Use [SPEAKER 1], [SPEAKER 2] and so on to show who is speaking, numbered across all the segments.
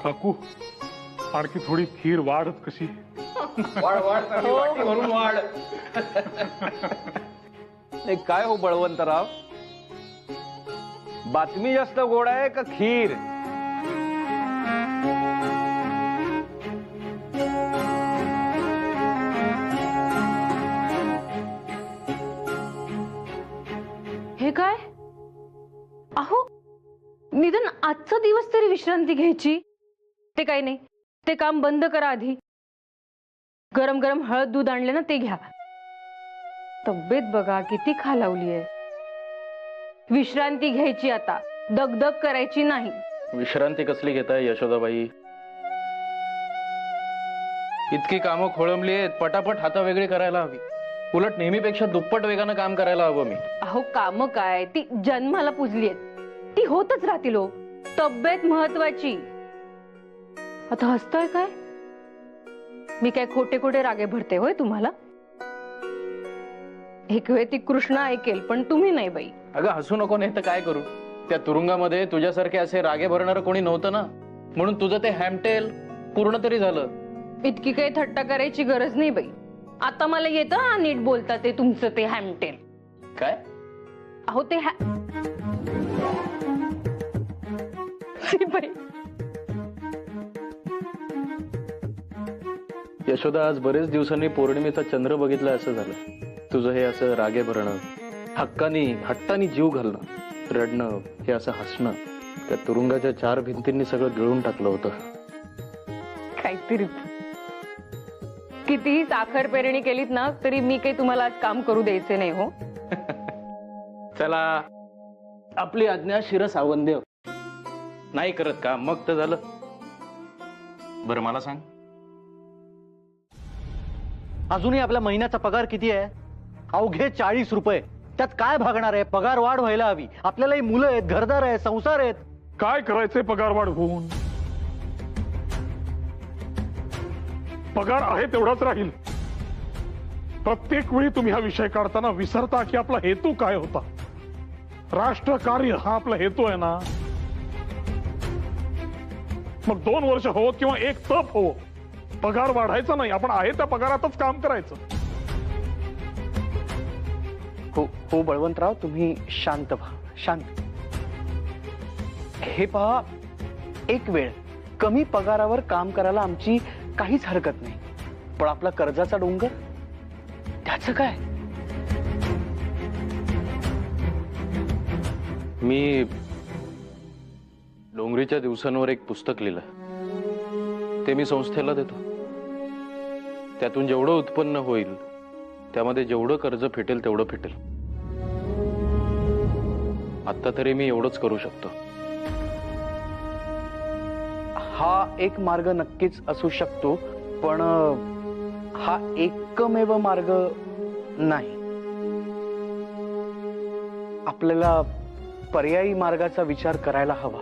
[SPEAKER 1] काकू आणखी थोडी खीर वाढच कशी?
[SPEAKER 2] वाढ वाढ वाटी भरून वाढ.
[SPEAKER 3] नाही काय हो बळवंतराव, बातमी जास्त गोड आहे का खीर?
[SPEAKER 4] हे काय? अहो निदान आजचा दिवस तरी विश्रांती घ्यायची. ते काही नाही, ते काम बंद करा आधी. गरम गरम हळद दूध आणले ना, ते घ्या. तब्येत बघा किती खालावली आहे. विश्रांती घ्यायची आता, दगदग करायची नाही.
[SPEAKER 5] विश्रांती कसली घेताय यशोदाबाई? इतकी कामं खोळंबली आहेत, पटापट हाता वेगळी करायला हवी. उलट नेहमीपेक्षा दुप्पट वेगानं काम करायला हवं मी.
[SPEAKER 4] अहो काम काय, ती जन्माला पुजली आहेत, ती होतच राहतील. हो, तब्येत महत्वाची. आता हसताय काय? मी काय खोटे खोटे रागे भरते होय तुम्हाला? एक वेळ ती कृष्णा ऐकेल, पण तुम्ही नाही बाई.
[SPEAKER 5] अगं हसू नको, नाही तर काय करू? त्या तुरुंगामध्ये तुझ्यासारखे असे रागे भरणारं कोणी नव्हतं ना, म्हणून तुझं ते हॅमटेल पूर्ण तरी झालं.
[SPEAKER 4] इतकी काही थट्टा करायची गरज नाही बाई. आता मला येतं हा नीट बोलता ते तुमचं ते हॅमटेल.
[SPEAKER 5] काय?
[SPEAKER 4] अहो ते बाई.
[SPEAKER 5] यशोदा, आज बरेच दिवसांनी पौर्णिमेचा चंद्र बघितला असं झालं. तुझं हे असं रागे भरणं, हट्टानी जीव घालणं, रडणं, हे असं हसणं, त्या तुरुंगाच्या 4 भिंतींनी सगळं गिळून टाकलं होतं.
[SPEAKER 4] काहीतरी कितीही साखर पेरणी केलीत ना, तरी मी काही तुम्हाला आज काम करू द्यायचे नाही. हो
[SPEAKER 5] चला, आपली आज्ञा शिरसावंद्य. नाही करत का मग तर झालं. बरं मला सांग,
[SPEAKER 6] अजूनही आपल्या महिन्याचा पगार किती आहे? अवघे 40 रुपये. त्यात काय भागणार आहे? पगार वाढ व्हायला हवी. आपल्यालाही मुलं आहेत, घरदार आहे, संसार आहेत.
[SPEAKER 1] काय करायचंय पगार वाढ होऊन? पगार आहे तेवढाच राहील. प्रत्येक वेळी तुम्ही हा विषय काढताना विसरता की आपला हेतू काय होता. राष्ट्रकार्य हा आपला हेतू आहे ना. मग 2 वर्ष हो किंवा 1 तप हो, पगार वाढायचा नाही. आपण आहे त्या पगारातच काम करायचं.
[SPEAKER 6] हो हो बळवंतराव, तुम्ही शांत व्हा, शांत. हे पहा, एक वेळ कमी पगारावर काम करायला आमची काहीच हरकत नाही, पण आपला कर्जाचा डोंगर, त्याचं काय?
[SPEAKER 5] मी डोंगरीच्या दिवसांवर एक पुस्तक लिहिलं. ते मी संस्थेला देतो. त्यातून जेवढं उत्पन्न होईल त्यामध्ये जेवढं कर्ज फिटेल तेवढं फिटेल. आता तरी मी एवढंच करू शकतो.
[SPEAKER 6] हा एक मार्ग नक्कीच असू शकतो, पण हा एकमेव मार्ग नाही. आपल्याला पर्यायी मार्गाचा विचार करायला हवा.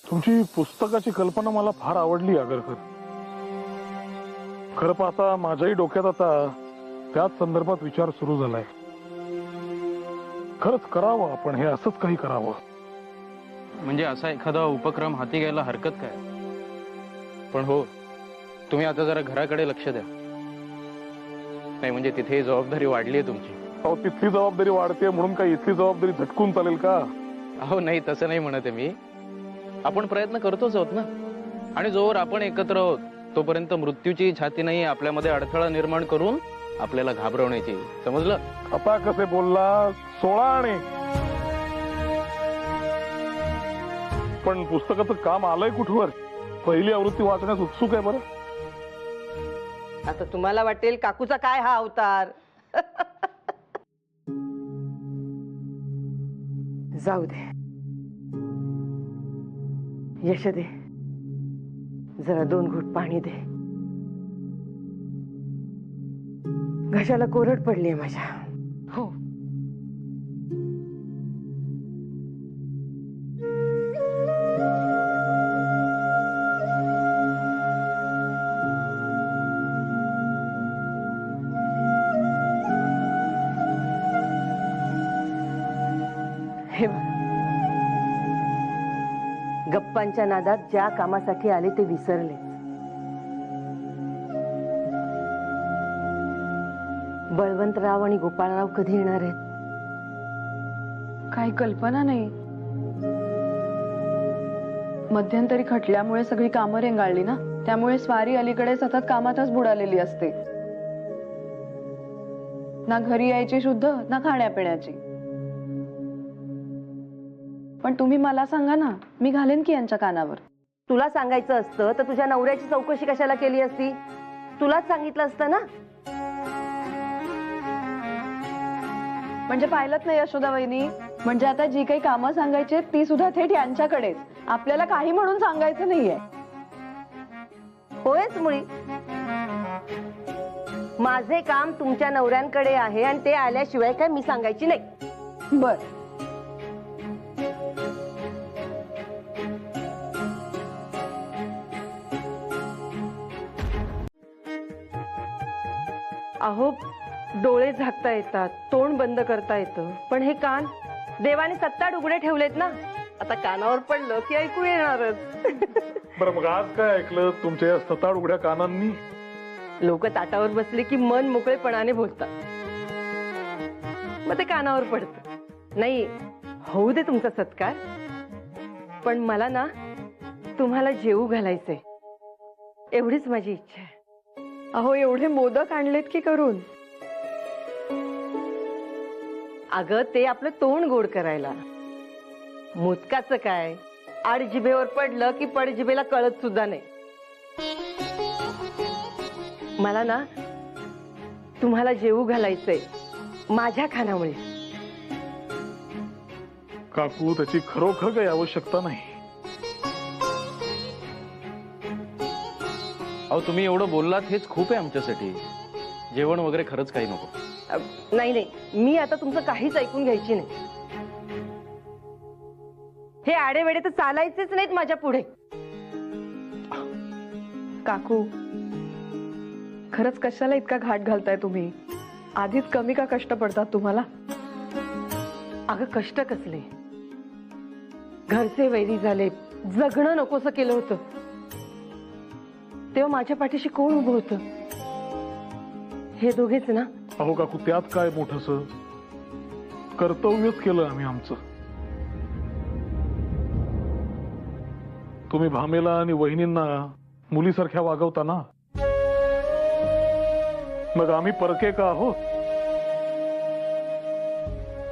[SPEAKER 1] तुमची पुस्तकाची कल्पना मला फार आवडली आगरकर. खरं पाहता माझ्याही डोक्यात आता त्याच संदर्भात विचार सुरू झालाय. खरंच करावं आपण हे, असंच काही करावं.
[SPEAKER 5] म्हणजे असा एखादा उपक्रम हाती घ्यायला हरकत काय? पण हो, तुम्ही आता जरा घराकडे लक्ष द्या. नाही म्हणजे तिथे जबाबदारी वाढली आहे तुमची.
[SPEAKER 1] अहो, तिथली जबाबदारी वाढते म्हणून काही इथली जबाबदारी झटकून चालेल का?
[SPEAKER 5] अहो नाही, तसं नाही म्हणत आहे मी. आपण प्रयत्न करतोच आहोत ना. आणि जोवर आपण एकत्र आहोत तोपर्यंत मृत्यूची छाती नाही आपल्यामध्ये अडथळा निर्माण करून आपल्याला घाबरवण्याची. समजलं?
[SPEAKER 1] आता कसे बोलला? 16 आणे. पण पुस्तकाचं काम आलंय कुठवर? पहिली आवृत्ती वाचण्यास उत्सुक आहे. बरं,
[SPEAKER 2] आता तुम्हाला वाटेल काकूचा काय हा अवतार.
[SPEAKER 7] जाऊ दे, यश दे, जरा 2 घूट पाणी दे. घशाला कोरड पडलीये माझ्या.
[SPEAKER 4] हो,
[SPEAKER 7] हे बघ, गप्पांच्या नादात ज्या कामासाठी आले ते विसरले. बळवंतराव आणि गोपाळराव कधी येणार आहेत?
[SPEAKER 8] काही कल्पना नाही. मध्यंतरी खटल्यामुळे सगळी कामं रेंगाळली ना, त्यामुळे स्वारी अलीकडे सतत कामातच बुडालेली असते. ना घरी यायची शुद्ध, ना खाण्यापिण्याची. पण तुम्ही मला सांगा ना, मी घालेन की यांच्या कानावर.
[SPEAKER 7] तुला सांगायचं असतं तर तुझ्या नवऱ्याची चौकशी कशाला केली असती? तुलाच सांगितलं असतं ना.
[SPEAKER 8] म्हणजे पाहिलंच नाही यशोदा वहिनी, म्हणजे आता जी काही कामं सांगायची ती सुद्धा थेट यांच्याकडेच. आपल्याला काही म्हणून सांगायचं नाहीये.
[SPEAKER 7] होयच मुळी. माझे काम तुमच्या नवऱ्यांकडे आहे आणि ते आल्याशिवाय काय मी सांगायची नाही.
[SPEAKER 8] बर,
[SPEAKER 2] अहो, डोळे झाकता येतात, तोंड बंद करता येतं, पण हे कान देवाने 7 उघडे ठेवलेत ना. आता कानावर पडलं की ऐकू येणारच.
[SPEAKER 1] बरं, मग आज काय ऐकलं तुमच्या या 7 उघड्या कानांनी?
[SPEAKER 2] लोक ताटावर बसले की मन मोकळेपणाने बोलतात, मग ते कानावर पडतं. नाही, होऊ दे तुमचा सत्कार, पण मला ना तुम्हाला जेवू घालायचंय, एवढीच माझी इच्छा आहे.
[SPEAKER 8] अहो एवढे मोदक आणलेत की करून?
[SPEAKER 2] अगं, ते आपलं तोंड गोड करायला. मोदकाचं काय, आड जिभेवर पडलं की पड जिभेला कळत सुद्धा नाही. मला ना तुम्हाला जेवू घालायचंय माझ्या खानामुळे.
[SPEAKER 1] काकू, त्याची खरोखर काही आवश्यकता नाही.
[SPEAKER 5] अहो तुम्ही एवढं बोललात हेच खूप आहे आमच्यासाठी. जेवण वगैरे खरंच काही नको.
[SPEAKER 2] नाही नाही, मी आता तुमचं काहीच ऐकून घ्यायची नाही. हे आडेवेडे तर चालायचेच नाहीत माझ्या पुढे.
[SPEAKER 8] काकू, खरंच कशाला इतका घाट घालताय तुम्ही? आधीच कमी का कष्ट पडतात तुम्हाला?
[SPEAKER 2] अगं, कष्ट कसले, घरचे वैरी झाले, जगणं नकोसं केलं होतं, तेव्हा माझ्या पाठीशी कोण उभं होतं? हे दोघेच ना.
[SPEAKER 1] अहो काकू, त्यात काय मोठस, कर्तव्यच केलं आम्ही आमचं. तुम्ही भामेला आणि वहिनींना मुलीसारख्या वागवता ना, मग आम्ही परके का आहोत?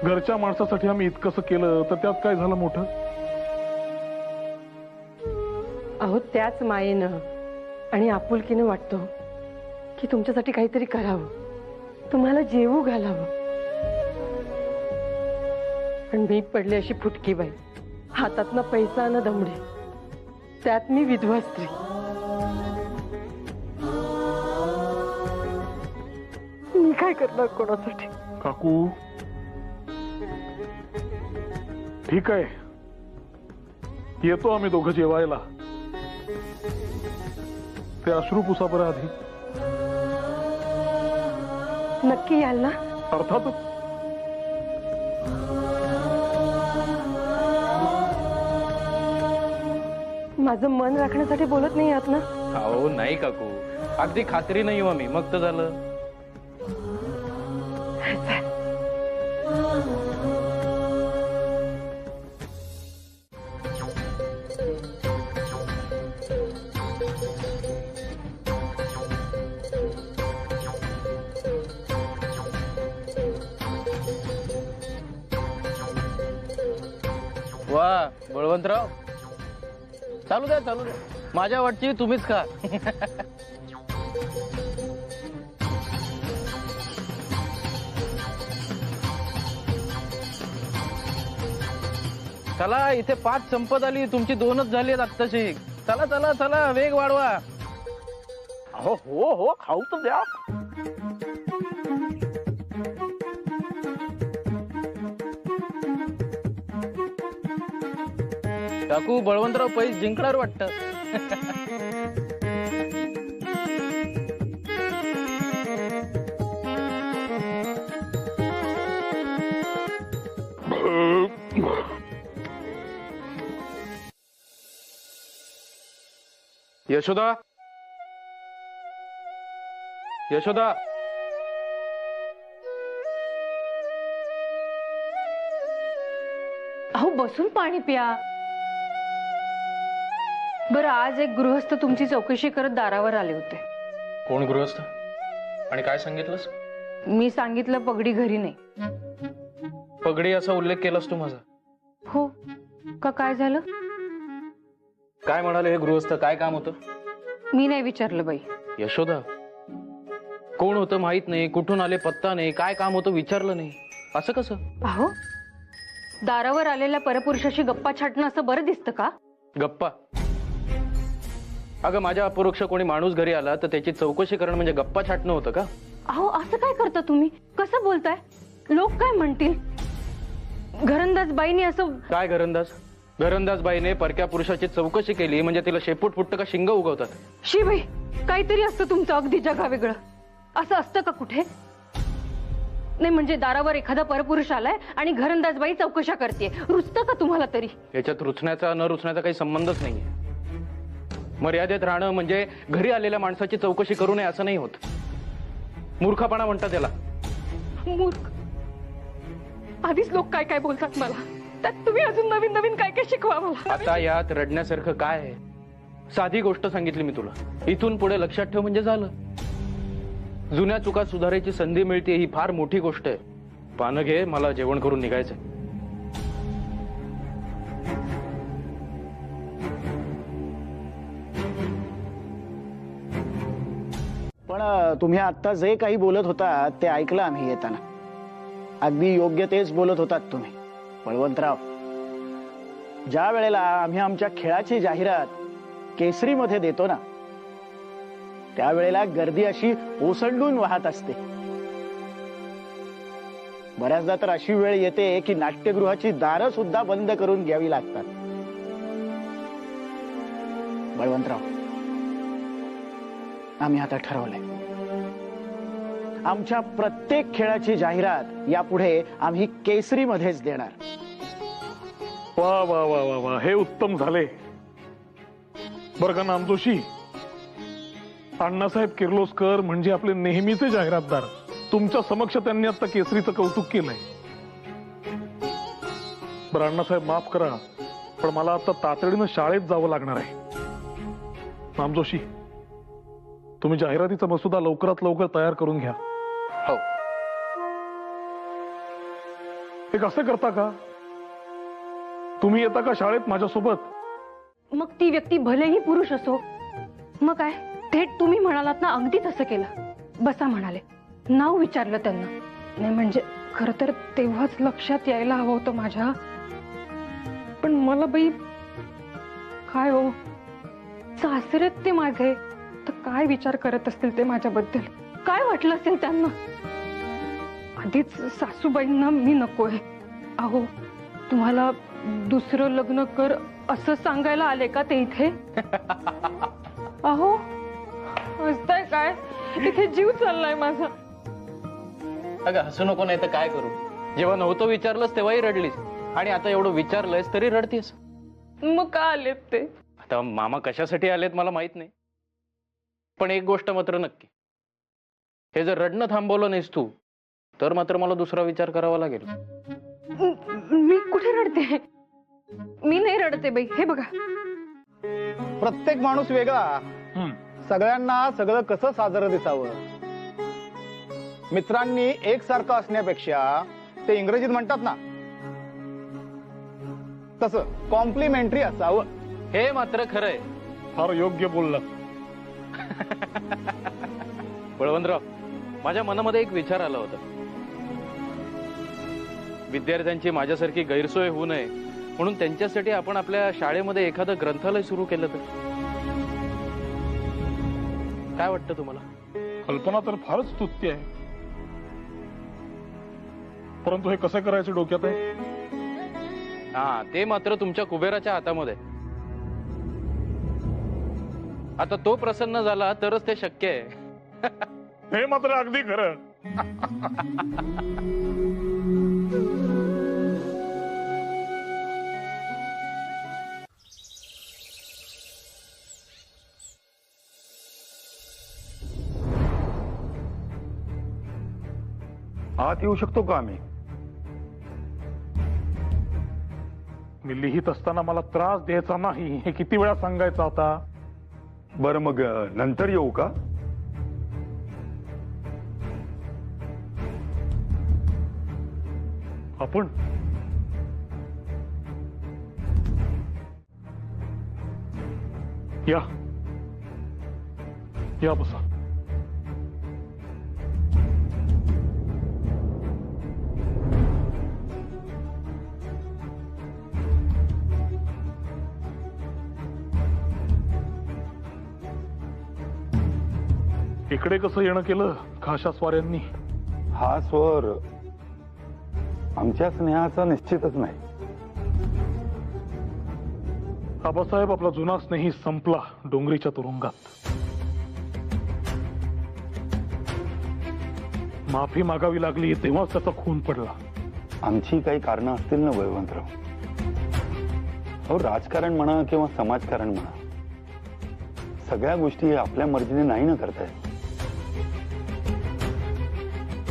[SPEAKER 1] घरच्या माणसासाठी आम्ही इतकंसं केलं तर त्यात काय झालं मोठं?
[SPEAKER 2] अहो, त्याच मायेनं आणि आपुलकीनं वाटतो की तुमच्यासाठी काहीतरी करावं, तुम्हाला जेवू घालावं. पण मी पडले अशी फुटकी बाई, हातात ना पैसा ना दमडे, त्यात मी विधवा स्त्री. मी काय करणार कोणासाठी?
[SPEAKER 1] काकू, ठीक आहे, येतो आम्ही दोघं जेवायला. ते अश्रू पुसा बरं आधी.
[SPEAKER 2] नक्की याल ना?
[SPEAKER 1] अर्थातच.
[SPEAKER 2] माझं मन राखण्यासाठी बोलत नाही आहात ना?
[SPEAKER 5] अहो नाही काकू, अगदी खात्री नाही आम्ही, मग तर झालं. वा बळवंतराव, चालू द्या चालू द्या, माझ्या वाटची तुम्हीच खा. चला, इथे 5 संपत आली, तुमची 2च झाली आहेत आत्ताशी. चला चला चला, वेग वाढवा.
[SPEAKER 6] हो हो हो, खाऊ तर द्या.
[SPEAKER 5] काकू, बळवंतराव पैस जिंकणार वाटतं. यशोदा, यशोदा,
[SPEAKER 4] अहो बसून पाणी प्या. बरं, आज एक गृहस्थ तुमची चौकशी करत दारावर आले होते.
[SPEAKER 5] कोण गृहस्थ आणि काय सांगितलंस?
[SPEAKER 4] मी सांगितलं पगडी घरी नाही.
[SPEAKER 5] पगडी असा उल्लेख केलास तू माझा.
[SPEAKER 4] हो का? काय झालं?
[SPEAKER 5] काय म्हणाले हे गृहस्थ? काय काम होतं?
[SPEAKER 4] मी नाही विचारलं बाई.
[SPEAKER 5] यशोदा, कोण होतं माहित नाही, कुठून आले पत्ता नाही, काय काम होतं विचारलं नाही, असं कसं?
[SPEAKER 4] अहो, दारावर आलेल्या परपुरुषाशी गप्पा छाटणं असं बरं दिसतं का?
[SPEAKER 5] गप्पा? अगं, माझ्या अपरोक्ष कोणी माणूस घरी आला तर त्याची चौकशी करणं म्हणजे गप्पा छाटणं होतं का?
[SPEAKER 4] अहो, असं काय करता तुम्ही? कसं बोलताय? लोक काय म्हणतील? घरंदाज बाईने असं
[SPEAKER 5] काय घरंदाज? घरंदाज बाईने परक्या पुरुषाची चौकशी केली म्हणजे तिला शेपूट फुटतं का शिंग उगवतात?
[SPEAKER 4] शी बाई, काहीतरी असतं तुमचं अगदी जगावेगळं. असं असतं का कुठे? नाही म्हणजे दारावर एखादा परपुरुष आलाय आणि घरंदाज बाई चौकशा करते, रुचतं का तुम्हाला तरी?
[SPEAKER 5] याच्यात रुचण्याचा न रुचण्याचा काही संबंधच नाहीये. मर्यादेत राहणं म्हणजे घरी आलेल्या माणसाची चौकशी करू नये असं नाही होत. मूर्खपणा म्हणतात त्याला.
[SPEAKER 4] मूर्ख? आधीच लोक काय काय बोलतात मला, त्यात तुम्ही अजून नवीन नवीन काय काय शिकवा मला.
[SPEAKER 5] आता यात रडण्यासारखं काय आहे? साधी गोष्ट सांगितली मी तुला, इथून पुढे लक्षात ठेव म्हणजे झालं. जुन्या चुका सुधारायची संधी मिळते ही फार मोठी गोष्ट आहे. पानं घे, मला जेवण करून निघायचंय.
[SPEAKER 6] पण तुम्ही आता जे काही बोलत होता ते ऐकलं आम्ही येताना. अगदी योग्य तेच बोलत होतात तुम्ही. बळवंतराव, ज्या वेळेला आम्ही आमच्या खेळाची जाहिरात केसरीमध्ये देतो ना, त्यावेळेला गर्दी अशी ओसंडून वाहत असते. बऱ्याचदा तर अशी वेळ येते की नाट्यगृहाची दारं सुद्धा बंद करून घ्यावी लागतात. बळवंतराव, आम्ही आता ठरवलंय, आमच्या प्रत्येक खेळाची जाहिरात यापुढे आम्ही केसरीमध्येच देणार.
[SPEAKER 1] वा वा वा वा वा, हे उत्तम झाले बरं का नामजोशी. अण्णासाहेब किर्लोस्कर म्हणजे आपले नेहमीचे जाहिरातदार. तुमच्या समक्ष त्यांनी आता केसरीचं कौतुक केलंय. बरं अण्णासाहेब, माफ करा, पण मला आता तातडीनं शाळेत जावं लागणार आहे. नामजोशी, तुम्ही जाहिरातीचा मसुदा लवकरात लवकर तयार करून घ्या.
[SPEAKER 5] हो.
[SPEAKER 1] हे कसं करता का? तुम्ही येता का शाळेत माझ्यासोबत?
[SPEAKER 4] मग ती व्यक्ती भलेही पुरुष असो, मग काय, थेट तुम्ही म्हणालात ना, अगदी तसं केलं. बसा म्हणाले, नाव विचारलं त्यांना. नाही म्हणजे खरं तर तेव्हाच लक्षात यायला हवं होतं माझ्या. पण मला बाई काय हो, सासरेत ते माझे, तर काय विचार करत असतील ते माझ्याबद्दल? काय वाटलं असेल त्यांना? आधीच सासूबाईंना मी नकोय. अहो, तुम्हाला दुसरं लग्न कर असं सांगायला आले का ते इथे? अहो, हसताय काय? इथे जीव चाललाय माझा.
[SPEAKER 5] अगं हसू नको, नाही तर काय करू? जेव्हा नव्हतं विचारलंस तेव्हाही रडलीस, आणि आता एवढं विचारलंयस तरी रडतीस.
[SPEAKER 4] मग का आलेत ते?
[SPEAKER 5] आता मामा कशासाठी आलेत मला माहित नाही, पण एक गोष्ट मात्र नक्की, हे जर रडणं थांबवलं नाहीस तू तर मात्र मला दुसरा विचार करावा लागेल.
[SPEAKER 4] मी कुठे रडते? मी नाही रडते बाई. हे बघा,
[SPEAKER 9] प्रत्येक माणूस वेगळा, सगळ्यांना सगळं कसं साजरं दिसावं. मित्रांनी एकसारखं असण्यापेक्षा ते इंग्रजीत म्हणतात ना तसं कॉम्प्लिमेंटरी असावं.
[SPEAKER 5] हे मात्र खरंय.
[SPEAKER 1] फार योग्य बोलला.
[SPEAKER 5] बळवंतराव, माझ्या मनामध्ये एक विचार आला होता. विद्यार्थ्यांची माझ्यासारखी गैरसोय होऊ नये म्हणून त्यांच्यासाठी आपण आपल्या शाळेमध्ये एखादं ग्रंथालय सुरू केलं तर काय वाटतं तुम्हाला?
[SPEAKER 1] कल्पना तर फारच स्तुत्य आहे, परंतु हे कसं करायचं डोक्यात आहे.
[SPEAKER 5] हा, ते मात्र तुमच्या कुबेराच्या हातामध्ये. आता तो प्रसन्न झाला तरच ते शक्य आहे.
[SPEAKER 1] हे मात्र अगदी खरं.
[SPEAKER 10] आत येऊ शकतो का आम्ही?
[SPEAKER 1] मी लिहित असताना मला त्रास द्यायचा नाही हे किती वेळा सांगायचं आता?
[SPEAKER 10] बरं मग नंतर येऊ का?
[SPEAKER 1] आपण या या बसा. इकडे कसं येणं केलं खाशास्वाऱ्यांनी?
[SPEAKER 10] हा स्वर आमच्या स्नेहाचा निश्चितच नाही.
[SPEAKER 1] आबासाहेब, आपला जुना स्नेही संपला डोंगरीच्या तुरुंगात. माफी मागावी लागली तेव्हाच त्याचा खून पडला.
[SPEAKER 10] आमची काही कारणं असतील ना बळवंतराव? अहो, राजकारण म्हणा किंवा समाजकारण म्हणा, सगळ्या गोष्टी आपल्या मर्जीने नाही ना करता येत.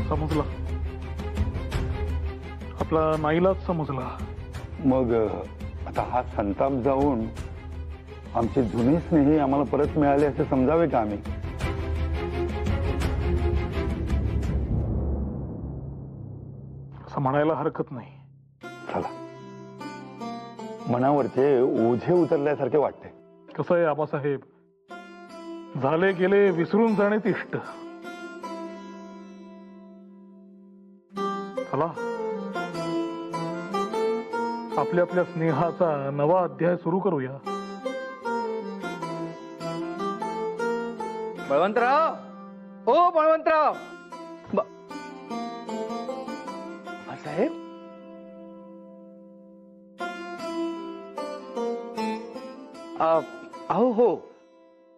[SPEAKER 1] समजला, आपला नाईलाज समजला.
[SPEAKER 10] मग आता हा संताप जाऊन आमचे जुने स्नेही आम्हाला परत मिळाले असे समजावे का आम्ही?
[SPEAKER 1] असं म्हणायला हरकत नाही.
[SPEAKER 10] चला, मनावरचे ओझे उतरल्यासारखे वाटते.
[SPEAKER 1] कसं आहे आबासाहेब, झाले गेले विसरून जाणेच इष्ट. चला, आपल्या आपल्या स्नेहाचा नवा अध्याय सुरू करूया.
[SPEAKER 6] बळवंतराव, ओ बळवंतराव. साहेब, अहो हो,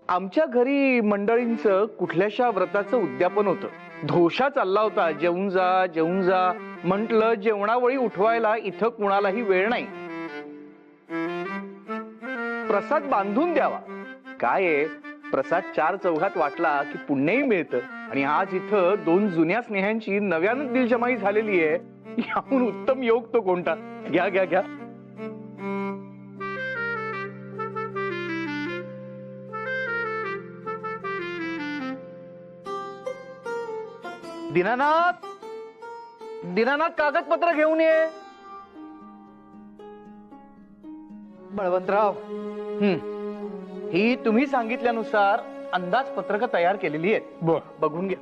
[SPEAKER 6] आमच्या घरी मंडळींचं कुठल्याशा व्रताचं उद्यापन होतं. धोशा चालला होता, जेवून जा जेवून जा म्हटलं. जेवणावळी उठवायला इथं कुणालाही वेळ नाही. प्रसाद बांधून द्यावा. काय आहे, प्रसाद 4 चौघात वाटला की पुण्यही मिळतं. आणि आज इथं 2 जुन्या स्नेहांची नव्यानं दिलजमाई झालेली आहे. याहून उत्तम योग तो कोणता? घ्या घ्या घ्या. दीनानाथ, दीनानाथ, कागदपत्र घेऊन ये. बळवंतराव, ही तुम्ही सांगितल्यानुसार अंदाजपत्रक तयार केलेली आहेत. बघून घ्या.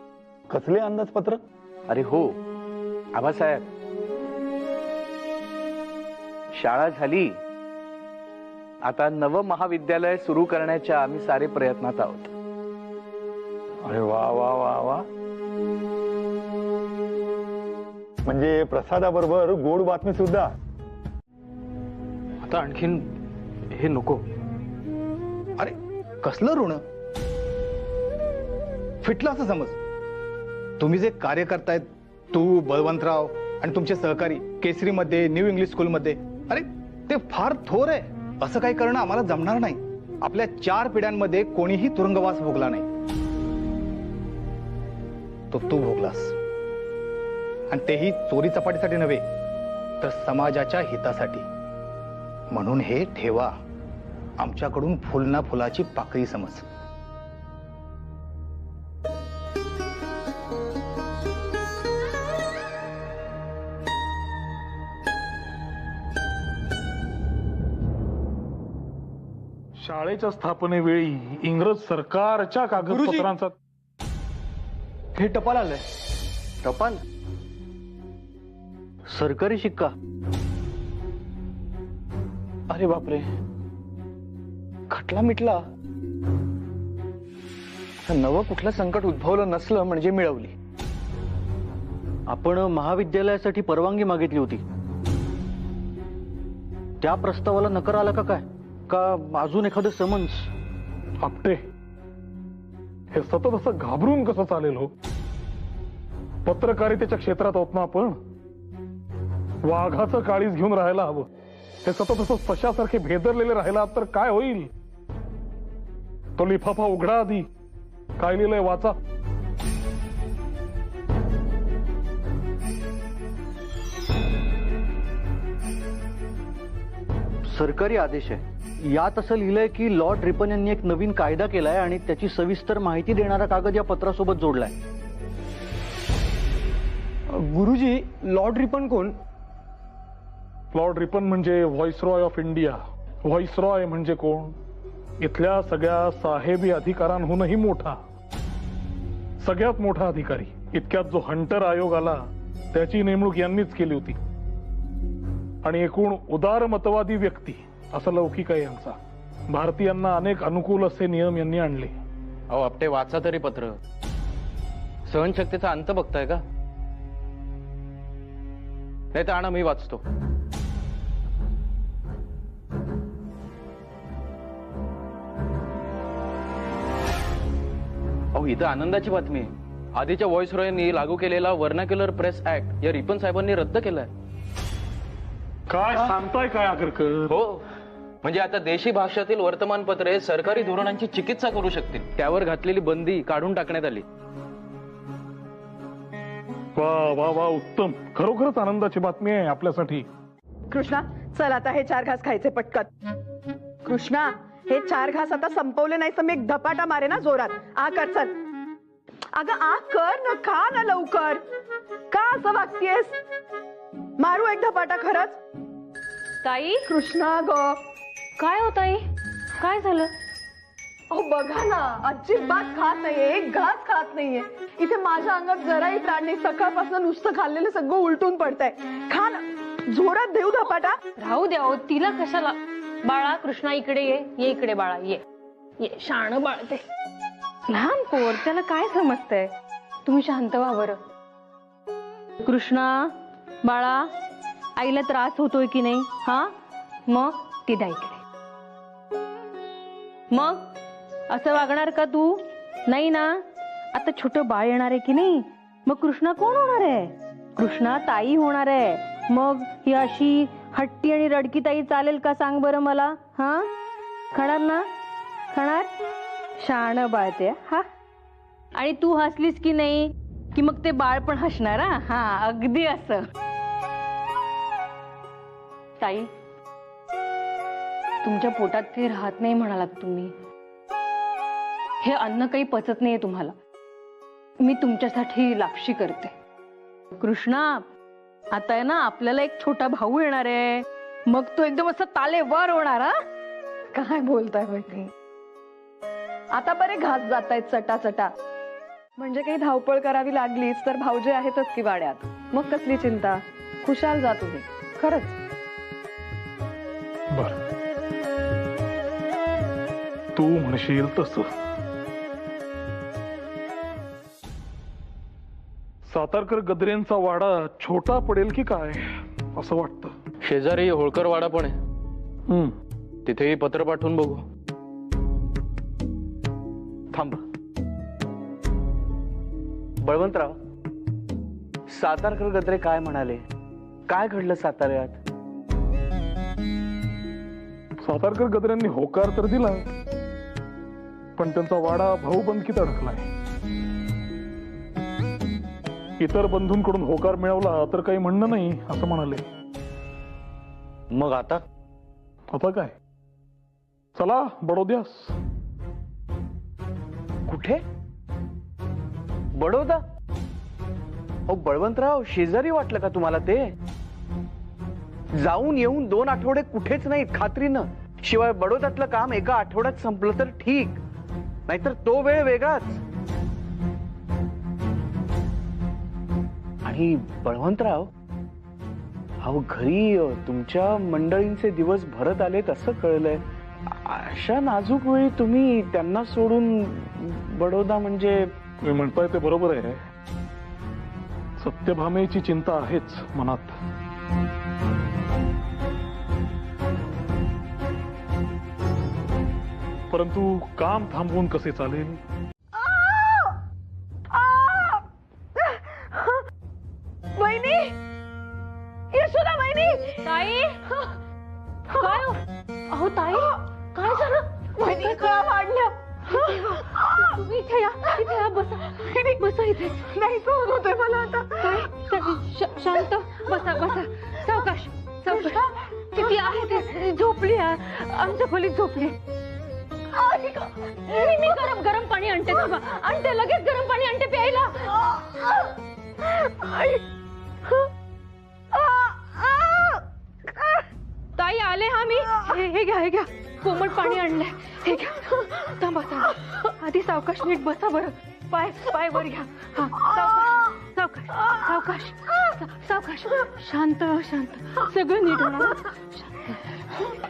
[SPEAKER 10] कसले अंदाजपत्र?
[SPEAKER 6] अरे हो आबासाहेब, शाळा झाली, आता नवं महाविद्यालय सुरू करण्याच्या आम्ही सारे प्रयत्नात आहोत.
[SPEAKER 10] अरे वा वा वा वा. म्हणजे प्रसादाबरोबर गोड बातमी सुद्धा.
[SPEAKER 5] आता आणखीन हे नको.
[SPEAKER 9] अरे कसलं ऋण? फिटलं असं समज. तुम्ही जे कार्य करतायत, तू, बळवंतराव आणि तुमचे सहकारी केसरीमध्ये, न्यू इंग्लिश स्कूलमध्ये, अरे ते फार थोर आहे. असं काही करणं आम्हाला जमणार नाही. आपल्या 4 पिढ्यांमध्ये कोणीही तुरुंगवास भोगला नाही. तो तू भोगलास, आणि तेही चोरी चपाटीसाठी नव्हे, तर समाजाच्या हितासाठी. म्हणून हे ठेवा, आमच्याकडून फुल ना फुलाची पाकळी समज.
[SPEAKER 1] शाळेच्या स्थापनेवेळी इंग्रज सरकारच्या कागदपत्रांचा.
[SPEAKER 6] हे टपाल आलंय. टपाल? सरकारी शिक्का? अरे बापरे, खटला मिटला. नवं कुठलं संकट उद्भवलं नसलं म्हणजे मिळवली.
[SPEAKER 5] आपण महाविद्यालयासाठी परवानगी मागितली होती, त्या प्रस्तावाला नकार आला का काय? का अजून एखादं समन्स?
[SPEAKER 1] आपटे, हे सतत असं घाबरून कसं चालेल हो? पत्रकारितेच्या क्षेत्रात आहोत ना आपण. वाघाचं काळीज घेऊन राहायला हवं. हे सतत असं सशासारखे भेदरलेले राहिला तर काय होईल? तो लिफाफा उघडा आधी, काय लिहिलंय वाचा.
[SPEAKER 5] सरकारी आदेश आहे. यात असं लिहिलंय की लॉर्ड रिपन यांनी एक नवीन कायदा केलाय आणि त्याची सविस्तर माहिती देणारा कागद या पत्रासोबत जोडलाय.
[SPEAKER 6] गुरुजी, लॉर्ड रिपन कोण?
[SPEAKER 1] लॉर्ड रिपन म्हणजे व्हॉइसरॉय ऑफ इंडिया. व्हॉइसरॉय म्हणजे कोण? इथल्या सगळ्या साहेबी अधिकारांहूनही मोठा, सगळ्यात मोठा अधिकारी. इतक्यात जो हंटर आयोग आला त्याची नेमणूक यांनीच केली होती. आणि एकूण उदारमतवादी व्यक्ती असा लौकिक आहे यांचा. भारतीयांना अनेक अनुकूल असे नियम यांनी आणले.
[SPEAKER 5] अहो आपटे, वाचा तरी पत्र. सहनशक्तीचा अंत बघताय का? नाही तर आणा, मी वाचतो. अहो इथं आनंदाची बातमी आहे. आधीच्या व्हॉइसरॉयनी लागू केलेला व्हर्नाक्युलर प्रेस ऍक्ट या रिपन साहेबांनी रद्द केलाय.
[SPEAKER 1] काय सांगताय काय आगरकर?
[SPEAKER 5] हो, म्हणजे आता देशी भाषातील वर्तमानपत्रे सरकारी धोरणांची चिकित्सा करू शकतील. त्यावर घातलेली बंदी काढून टाकण्यात आली.
[SPEAKER 1] वा वा वा, उत्तम. खरोखरच आनंदाची बातमी आहे आपल्यासाठी.
[SPEAKER 8] कृष्णा, चल आता हे 4 घास खायचे पटकन. कृष्णा, हे 4 घास आता संपवले नाही तर मी एक धपाटा मारे ना जोरात. आ कर, चल. अगं आ कर ना, खा ना लवकर. का असं वागतेस? मारू एक धपाटा खरंच?
[SPEAKER 4] ताई,
[SPEAKER 8] कृष्णा ग,
[SPEAKER 4] काय हो ताई? काय झालं?
[SPEAKER 8] अहो बघा ना, अजिबात खात नाहीये, एक घास खात नाहीये. इथे माझ्या अंगात जराही प्राण नाही. सकाळपासून नुसतं खाल्लेलं सगळं उलटून पडतंय. खा ना, जोरात देऊ धपाटा.
[SPEAKER 4] राहू द्या हो, तिला कशाला? बाळा, कृष्णा इकडे ये. ये इकडे बाळा, ये ये. शाण बाळ ते, लहान पोर, त्याला काय समजतंय? तुम्ही शांत व्हा बरं. कृष्णा बाळा, आईला त्रास होतोय की नाही? हा, मग ती द्या इकडे. मग असं वागणार का तू? नाही ना. आता छोटं बाळ येणार आहे की नाही, मग कृष्णा कोण होणार आहे? कृष्णा ताई होणार आहे. मग ही अशी हट्टी आणि रडकी ताई चालेल का सांग बरं मला? हा, खाणार ना? खाणार? शाण बाळ ते. हा, आणि तू हसलीस की नाही की मग ते बाळ पण हसणार. हा, अगदी असं. ताई, तुमच्या पोटात काही राहत नाही म्हणालात तुम्ही. हे अन्न काही पचत नाहीये तुम्हाला. मी तुमच्यासाठी लापशी करते. कृष्णा, आता आहे ना आपल्याला एक छोटा भाऊ येणार आहे. मग तो एकदम असं तालेवर होणार. हा, काय बोलताय माहिती?
[SPEAKER 8] आता बरे घास जात आहेत चटाचटा. म्हणजे काही धावपळ करावी लागलीच तर भाऊजे आहेतच की वाड्यात. मग कसली चिंता. खुशाल जा तुम्ही. खरंच.
[SPEAKER 1] बर, तू म्हणशील तसं. सातारकर गद्रेंचा वाडा छोटा पडेल की काय असं वाटतं.
[SPEAKER 5] शेजारी होळकर वाडा पण आहे. तिथेही पत्र पाठवून बघू.
[SPEAKER 6] थांबा. बळवंतराव, सातारकर गद्रे काय म्हणाले? काय घडलं साताऱ्यात?
[SPEAKER 1] सातारकर गद्रेंनी होकार तर दिलाय, पण त्यांचा वाडा भाऊबंदकीत अडकलाय. इतर बंधूंकडून होकार मिळवला तर काही म्हणणं नाही असं म्हणाले.
[SPEAKER 5] मग आता?
[SPEAKER 1] आता काय, चला बडोद्यास.
[SPEAKER 6] कुठे? बडोदा? अहो बळवंतराव, शेजारी वाटलं का तुम्हाला ते? जाऊन येऊन 2 आठवडे कुठेच नाहीत खात्रीनं. शिवाय बडोद्यातलं काम एका आठवड्यात संपलं तर ठीक, नाहीतर तो वेळ वेगळाच. आणि बळवंतराव, अहो घरी तुमच्या मंडळींचे दिवस भरत आलेत असं कळलंय. अशा नाजूक वेळी तुम्ही त्यांना सोडून बडोदा म्हणजे?
[SPEAKER 1] तुम्ही म्हणताय ते बरोबर आहे. सत्यभामेची चिंता आहेच मनात. परंतु काम थांबवून कसे चालेल?
[SPEAKER 8] वहिनी, यशोदा वहिनी.
[SPEAKER 4] ताई, काय हो? अहो ताई, काय झालं?
[SPEAKER 8] वहिनी कळा वाढल्या.
[SPEAKER 4] तुम्ही इथे या, इथे या. बसा बसा इथे.
[SPEAKER 8] नाही सहन होतोय मला आता.
[SPEAKER 4] शांत बसा बसा. सावकाश सावकाश. किती आहे ते? झोपली आमच्या खोलीत झोपली. मी गरम गरम पाणी आणते थांबा. आणते लगेच गरम पाणी आणते प्यायला. ताई आले हा मी. हे घ्या हे घ्या कोमट पाणी आणलंय. हे घ्या. थांबा थांबा आधी सावकाश नीट बसा बरं. पाय पाय वर घ्या. हा सावकाश सावकाश सावकाश सावकाश. शांत शांत सगळं नीट होणार.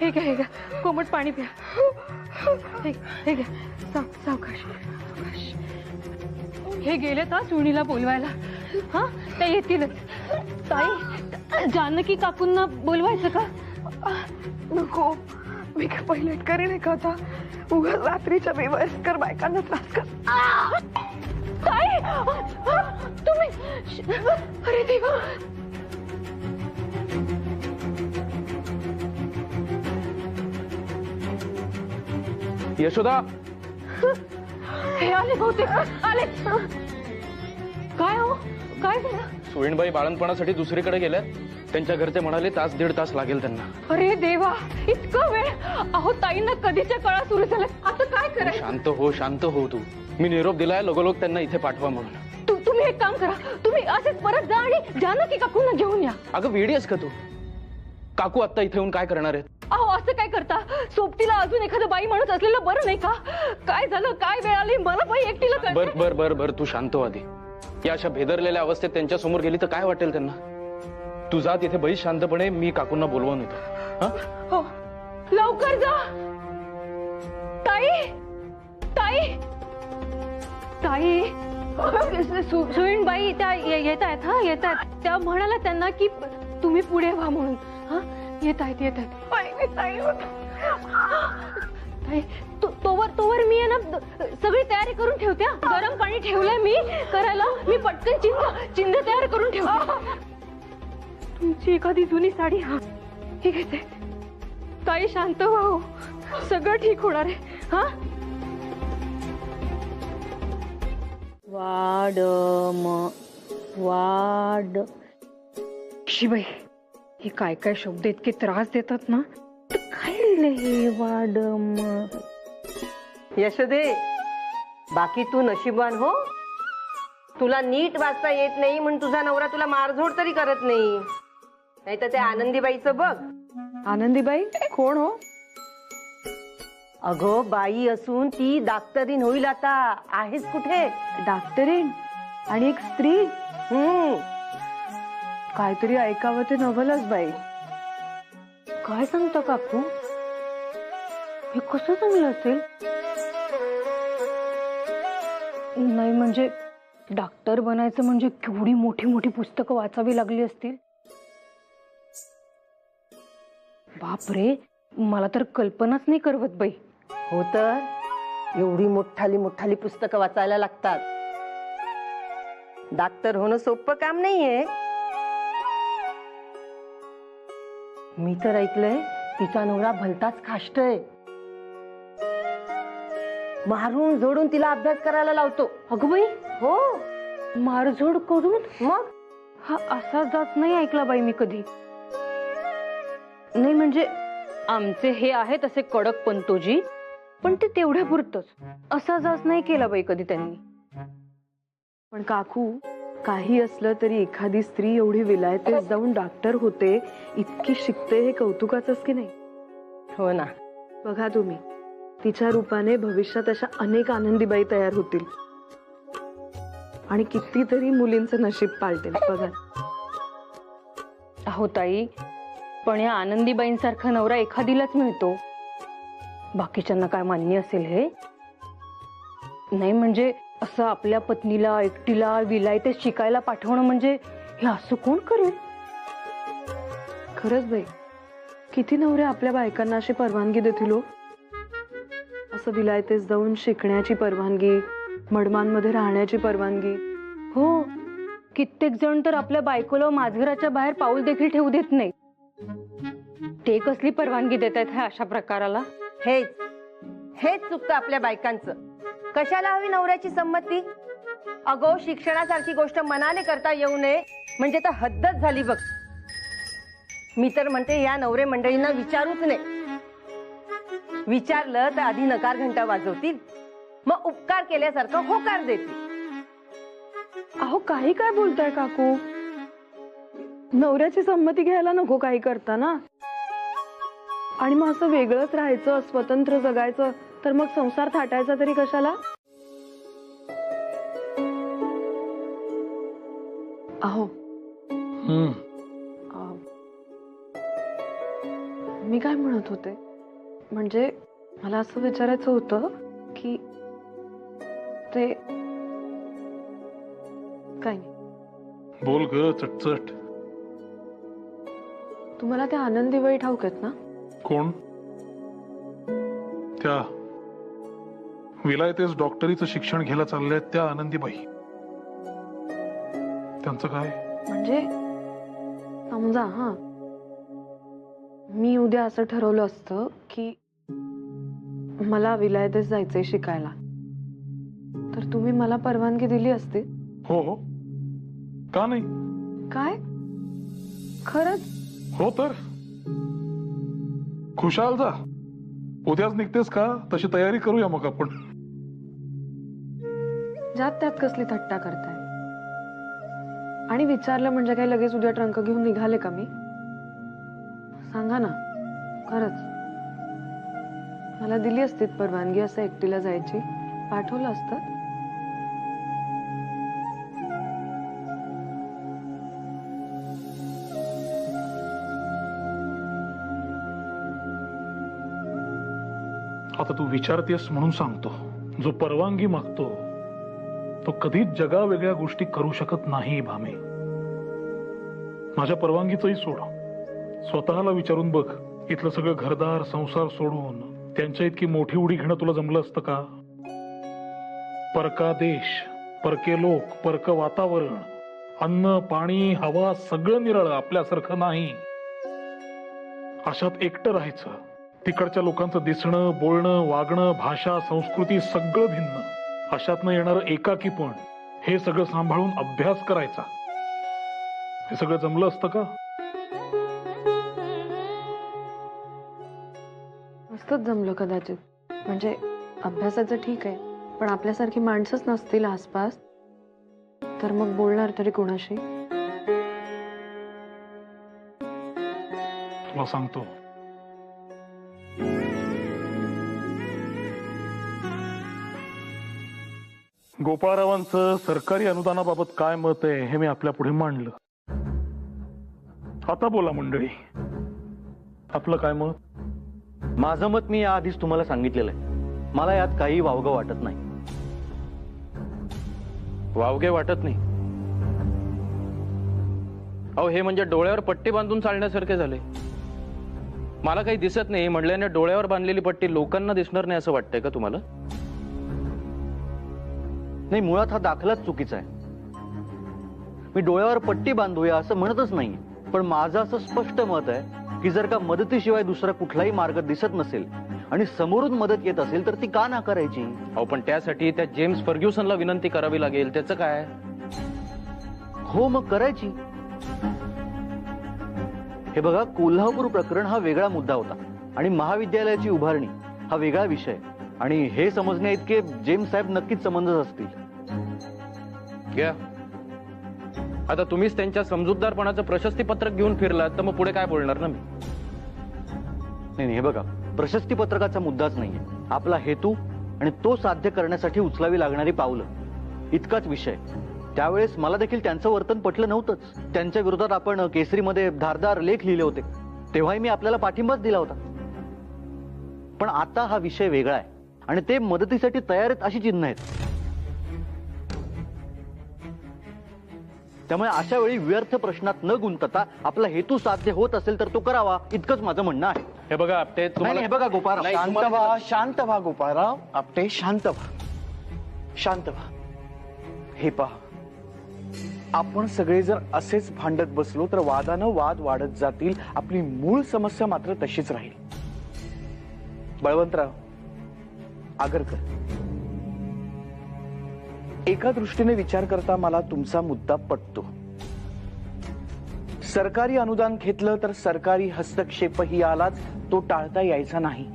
[SPEAKER 4] हे घ्या हे घ्या कोमट पाणी प्या. हे घ्या सावकाश सावकाश. हे गेले तर सुनीला बोलवायला. हा त्या येतीलच. ताई जानकी काकूंना बोलवायचं का?
[SPEAKER 8] नको, मी काय पहिलेच करेन का आता. उगाच रात्रीच्या बेवयस्कर बायकांना त्रास कर.
[SPEAKER 4] ताई तुम्ही अरे देवा.
[SPEAKER 5] यशोदा
[SPEAKER 4] हे आले बहुतेक आले. काय हो काय झालं?
[SPEAKER 5] सुईणबाई बाळणपणासाठी दुसरीकडे गेल्यात. त्यांच्या घरचे म्हणाले तास दीड तास लागेल त्यांना.
[SPEAKER 4] अरे देवा इतका वेळ. अहो ताईंना कधीच्या काळा सुरू झाला. आता काय करायचं?
[SPEAKER 5] शांत हो तू. मी निरोप दिलाय लगोलग त्यांना इथे पाठवा म्हणून.
[SPEAKER 4] तुम्ही एक काम करा. तुम्ही असेच परत जा आणि जानकी काकूंना घेऊन या.
[SPEAKER 5] अगं वेडी आहेस का तू? काकू आत्ता इथे येऊन काय करणार आहेत?
[SPEAKER 4] अहो असं काय करता? सोबतीला अजून एखादं बाई माणूस असलेलं बरं नाही का? काय झालं काय वेळ आली मला बाई एकटीला कळतंय.
[SPEAKER 5] बर तू शांत हो आधी. या अशा भेदरलेल्या अवस्थेत त्यांच्या समोर गेली तर काय वाटेल त्यांना? तू जा तिथे बैस शांतपणे. मी काकूंना बोलवून येतो.
[SPEAKER 4] हो लवकर जा. ताई ताई ताई सुईणबाई त्या येत आहेत. हा येत आहेत. त्या म्हणाला त्यांना की तुम्ही पुढे व्हा म्हणून. हा येत आहेत येत आहेत. तोवर मी आहे ना सगळी तयारी करून ठेवते. गरम पाणी ठेवलंय मी करायला. मी पटकन चिंध तयार करून ठेवते. तुमची एखादी जुनी साडी. हा हे घेते. ताई शांत व्हा हो. सगळं ठीक होणार आहे. हा वाड शिबाई हे काय काय शब्द इतके त्रास देतात ना. काय लिहिलंय हे वाडम?
[SPEAKER 7] यशोदे बाकी तू नशिबान हो. तुला नीट वाचता येत नाही म्हणून तुझा नवरा तुला मारझोड तरी करत नाही. नाही तर त्या आनंदीबाईचं बघ.
[SPEAKER 8] आनंदीबाई कोण हो?
[SPEAKER 7] अगो बाई असून ती डॉक्टरीन होईल आता. आहेस कुठे?
[SPEAKER 8] डॉक्टरीन आणि एक स्त्री. काहीतरी ऐकावं ते नवलच बाई.
[SPEAKER 4] काय सांगता काकू? हे कसं जमलं असेल? नाही म्हणजे डॉक्टर बनायचं म्हणजे केवढी मोठी मोठी पुस्तकं वाचावी लागली असतील. बापरे मला तर कल्पनाच नाही करवत बाई.
[SPEAKER 7] हो तर एवढी मोठाली पुस्तकं वाचायला लागतात. डॉक्टर होणं सोपं काम नाहीये. मी तर ऐकलंय तिचा नवरा भलताच खाष्टय. मारून जोडून तिला अभ्यास करायला लावतो.
[SPEAKER 4] अगं बाई
[SPEAKER 7] हो
[SPEAKER 4] मारझोड करून?
[SPEAKER 7] मग
[SPEAKER 4] हा असा जात नाही ऐकला बाई मी कधी. नाही म्हणजे आमचे हे आहेत असे कडक पंतोजी पण ते तेवढ्या पुरतच. असा जाच नाही केला बाई कधी त्यांनी.
[SPEAKER 8] पण काकू काही असलं तरी एखादी स्त्री एवढी विलायतेत जाऊन डॉक्टर होते इतकी शिकते हे कौतुकाचंच की नाही?
[SPEAKER 7] हो ना.
[SPEAKER 8] बघा तुम्ही तिच्या रूपाने भविष्यात अशा अनेक आनंदीबाई तयार होतील आणि कितीतरी मुलींचं नशीब पालटेल. बघा.
[SPEAKER 4] अहो ताई पण या आनंदीबाईंसारखा नवरा एखादीलाच मिळतो. बाकीच्यांना काय मान्य असेल हे? नाही म्हणजे असं आपल्या पत्नीला एकटीला विलायतेत शिकायला पाठवणं म्हणजे हे असं कोण करेल?
[SPEAKER 8] खरंच बाई किती नवरे आपल्या बायकांना अशी परवानगी देतील हो. असं विलायतेत जाऊन शिकण्याची परवानगी, मडमांमध्ये राहण्याची परवानगी.
[SPEAKER 4] हो कित्येक जण तर आपल्या बायकोला माझघराच्या बाहेर पाऊल देखील ठेवू देत नाही. ते कसली परवानगी देत आहेत ह्या अशा प्रकाराला?
[SPEAKER 7] हेच चुकतं आपल्या बायकांचं. कशाला हवी नवऱ्याची संमती? अगो शिक्षणासारखी गोष्ट मनाने करता येऊ नये म्हणजे तर हद्दच झाली बघ. मी तर म्हणते या नवरे मंडळींना विचारूच नाही. विचारलं तर आधी नकार घंटा वाजवतील, मग उपकार केल्यासारखं होकार देतील.
[SPEAKER 8] अहो काही काय बोलताय काकू, नवऱ्याची संमती घ्यायला नको काही करताना. आणि मग असं वेगळंच राहायचं, स्वतंत्र जगायचं, तर मग संसार थाटायचा तरी कशाला. अहो मी काय म्हणत होते, म्हणजे मला असं विचारायचं होतं की ते काय नाही.
[SPEAKER 1] बोल ग चटचट.
[SPEAKER 8] तुम्हाला त्या आनंदीबाई ठाऊक आहेत ना?
[SPEAKER 1] कोण? त्या विलायतेस डॉक्टरीचं शिक्षण घ्यायला चालल्या त्या आनंदीबाई. त्यांचं काय?
[SPEAKER 8] म्हणजे समजा मी उद्या असं ठरवलं असतं की मला विलायतेस जायचंय शिकायला, तर तुम्ही मला परवानगी दिली असती?
[SPEAKER 1] हो हो, का नाही?
[SPEAKER 8] काय खरंच?
[SPEAKER 1] हो तर खुशाल जा. उद्याच निघतेस का? तशी तयारी करूया मग आपण.
[SPEAKER 8] ज्यात त्यात कसली थट्टा करताय? आणि विचारलं म्हणजे काय लगेच उद्या ट्रंक घेऊन निघाले का मी? सांगा ना, खरंच मला दिली असती परवानगी असं एकटीला जायची, पाठवलं असतं?
[SPEAKER 1] आता तू विचारतेस म्हणून सांगतो, जो परवानगी मागतो तो कधीच जगा वेगळ्या गोष्टी करू शकत नाही भामे. माझ्या परवानगीचंही सोड, स्वतःला विचारून बघ, इथलं सगळं घरदार संसार सोडून त्यांच्या इतकी मोठी उडी घेणं तुला जमलं असतं का? परका देश, परके लोक, परक वातावरण, अन्न पाणी हवा सगळं निराळं, आपल्यासारखं नाही. अशात एकटं राहायचं, तिकडच्या लोकांचं दिसणं बोलणं वागणं भाषा संस्कृती सगळं भिन्न. अशातनं येणारं एकाकीपण, हे सगळं सांभाळून अभ्यास करायचा. हे सगळं जमलं असतं का?
[SPEAKER 8] मस्तच जमलं कदाचित. म्हणजे अभ्यासाचं ठीक आहे, पण आपल्यासारखी माणसंच नसतील आसपास, तर मग बोलणार तरी कोणाशी?
[SPEAKER 1] तुला सांगतो, गोपाळरावांचं सरकारी अनुदानाबाबत काय मत आहे हे मी आपल्या पुढे मांडलं. आता बोला मंडळी, आपलं काय मत?
[SPEAKER 5] माझं मत मी याआधीच तुम्हाला सांगितलेलं आहे. मला यात काही वावगं वाटत नाही. वावगे वाटत नाही? अहो, हे म्हणजे डोळ्यावर पट्टी बांधून चालण्यासारखे झाले. मला काही दिसत नाही म्हटल्याने डोळ्यावर बांधलेली पट्टी लोकांना दिसणार नाही असं वाटतंय का तुम्हाला? नाही, मुळात हा दाखलाच चुकीचा आहे. मी डोळ्यावर पट्टी बांधूया असं म्हणतच नाही, पण माझं असं स्पष्ट मत आहे की जर का मदतीशिवाय दुसरा कुठलाही मार्ग दिसत नसेल आणि समोरून मदत येत असेल तर ती का नाकारायची? अहो, पण त्यासाठी त्या जेम्स फर्ग्युसनला विनंती करावी लागेल. त्याचं काय? हो, मग करायची. हे बघा, कोल्हापूर प्रकरण हा वेगळा मुद्दा होता आणि महाविद्यालयाची उभारणी हा वेगळा विषय, आणि हे समजण्या इतके जेम्स साहेब नक्कीच समंजस असतील. घ्या, आता तुम्हीच त्यांच्या समजूतदारपणाचं प्रशस्तीपत्रक घेऊन फिरलात तर मग पुढे काय बोलणार ना मी? नाही, हे बघा, प्रशस्तीपत्रकाचा मुद्दाच नाहीये. आपला हेतू आणि तो साध्य करण्यासाठी उचलावी लागणारी पावलं, इतकाच विषय. त्यावेळेस मला देखील त्यांचं वर्तन पटलं नव्हतंच. त्यांच्या विरोधात आपण केसरीमध्ये धारदार लेख लिहिले होते, तेव्हाही मी आपल्याला पाठिंबाच दिला होता. पण आता हा विषय वेगळा आहे आणि ते मदतीसाठी तयार आहेत अशी चिन्ह आहेत. त्यामुळे अशा वेळी व्यर्थ प्रश्नात न गुंतता आपला हेतू साध्य होत असेल तर तो करावा, इतकंच माझं म्हणणं आहे. हे बघा आपटे, हे बघा गोपाळराव,
[SPEAKER 6] शांत व्हा गोपाळराव. आपटे शांत व्हा, शांत व्हा. हे पहा, आपण सगळे जर असेच भांडत बसलो तर वादानं वाद वाढत जातील. आपली मूळ समस्या मात्र तशीच राहील. बळवंतराव, आगरकर, एका दृष्टीने विचार करता मला तुमचा मुद्दा पटतो. सरकारी अनुदान घेतलं तर सरकारी हस्तक्षेपही आलाच, तो टाळता यायचा नाही.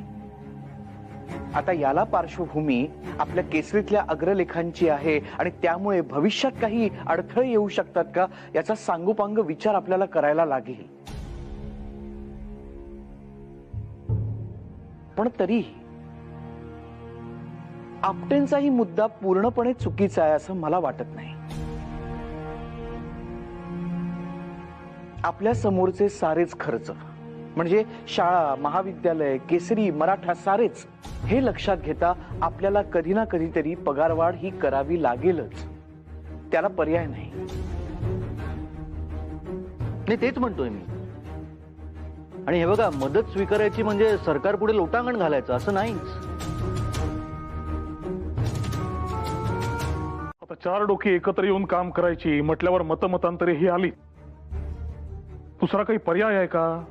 [SPEAKER 6] आता याला पार्श्वभूमी आपल्या केसरीतल्या अग्रलेखांची आहे आणि त्यामुळे भविष्यात काही अडथळे येऊ शकतात का याचा सांगोपांग विचार आपल्याला करायला लागेल. पण तरीही आपटेंचाही मुद्दा पूर्णपणे चुकीचा आहे असं मला वाटत नाही. आपल्या समोरचे सारेच खर्च म्हणजे शाळा, महाविद्यालय, केसरी, मराठा सारेच हे लक्षात घेता आपल्याला कधी ना कधीतरी पगारवाढ ही करावी लागेलच. त्याला पर्याय नाही.
[SPEAKER 5] नाही तेच म्हणतोय मी. आणि हे बघा, मदत स्वीकारायची म्हणजे सरकार पुढे लोटांगण घालायचं असं नाहीच.
[SPEAKER 1] आता 4 डोकी एकत्र येऊन काम करायची म्हटल्यावर मतमतांतरे ही आली. दुसरा काही पर्याय आहे का?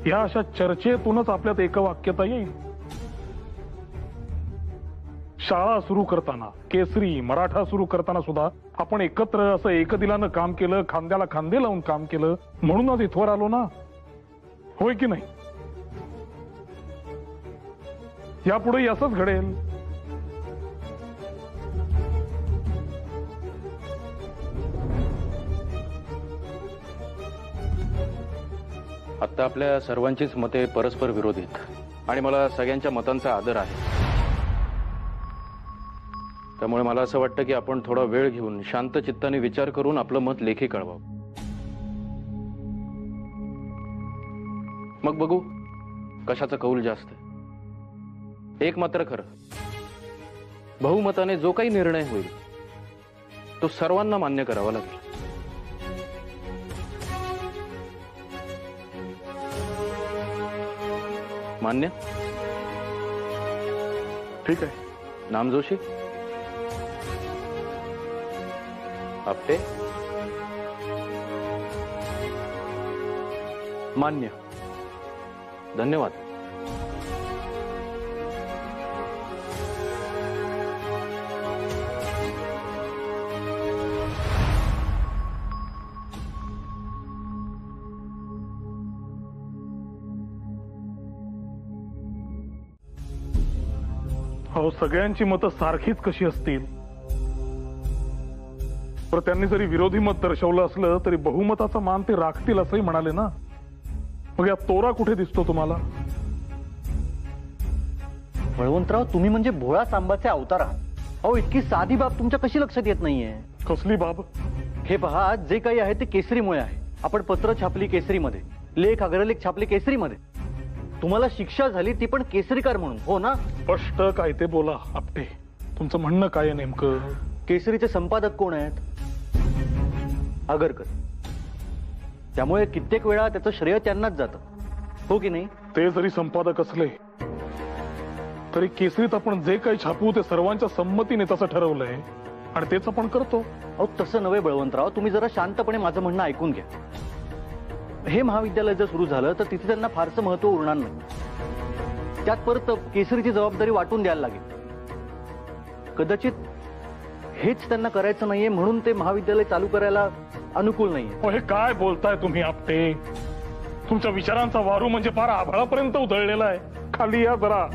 [SPEAKER 1] या अशा चर्चेतूनच आपल्यात एकवाक्यता येईल. शाळा सुरू करताना, केसरी, मराठा सुरू करताना सुद्धा आपण एकत्र असं एकदिलानं काम केलं, खांद्याला खांदे लावून काम केलं, म्हणूनच इथवर आलो ना. होय की नाही? यापुढे असंच घडेल.
[SPEAKER 5] आता आपल्या सर्वांचीच मते परस्पर विरोधीत आणि मला सगळ्यांच्या मतांचा आदर आहे. त्यामुळे मला असं वाटतं की आपण थोडा वेळ घेऊन शांत चित्ताने विचार करून आपलं मत लेखी कळवावं. मग बघू कशाचा कौल जास्त आहे. एक मात्र खरं, बहुमताने जो काही निर्णय होईल तो सर्वांना मान्य करावा लागेल. मान्य?
[SPEAKER 1] ठीक आहे.
[SPEAKER 5] नामजोशी? आपटे?
[SPEAKER 6] मान्य.
[SPEAKER 5] धन्यवाद.
[SPEAKER 1] हो, सगळ्यांची मतं सारखीच कशी असतील? पण त्यांनी जरी विरोधी मत दर्शवलं असलं तरी बहुमताचा मान ते राखतील असंही म्हणाले ना. मग या तोरा कुठे दिसतो तुम्हाला?
[SPEAKER 5] बळवंतराव, तुम्ही म्हणजे भोळा सांबाचे अवतार आहात. अहो, इतकी साधी बाब तुमच्या कशी लक्षात येत नाहीये?
[SPEAKER 1] कसली बाब?
[SPEAKER 5] हे पहा, जे काही आहे ते केसरीमुळे आहे. आपण पत्र छापली केसरीमध्ये, लेख अग्रलेख छापले केसरीमध्ये. तुम्हाला शिक्षा झाली ती पण केसरीकार म्हणून, हो ना?
[SPEAKER 1] स्पष्ट काय ते बोला आपटे. तुमचं म्हणणं काय आहे नेमकं?
[SPEAKER 5] केसरीचे संपादक कोण आहेत? आगरकर. त्यामुळे कित्येक वेळा त्याचं श्रेय त्यांनाच जातं, हो की नाही?
[SPEAKER 1] ते जरी संपादक असले तरी केसरीत आपण जे काही छापू ते सर्वांच्या संमतीने तसं ठरवलंय आणि तेच आपण करतो.
[SPEAKER 5] अहो, तसं नव्हे बळवंतराव, तुम्ही जरा शांतपणे माझं म्हणणं ऐकून घ्या. हे महाविद्यालय जर सुरू झालं तर तिथे त्यांना फारसं महत्व उरणार नाही. त्यात परत केसरीची जबाबदारी वाटून द्यायला लागेल. कदाचित हेच त्यांना करायचं नाहीये म्हणून ते महाविद्यालय चालू करायला अनुकूल नाहीये.
[SPEAKER 1] हे काय बोलताय तुम्ही आपटे? तुमच्या विचारांचा वारू म्हणजे फार आभाळापर्यंत उधळलेला आहे. खाली या जरा.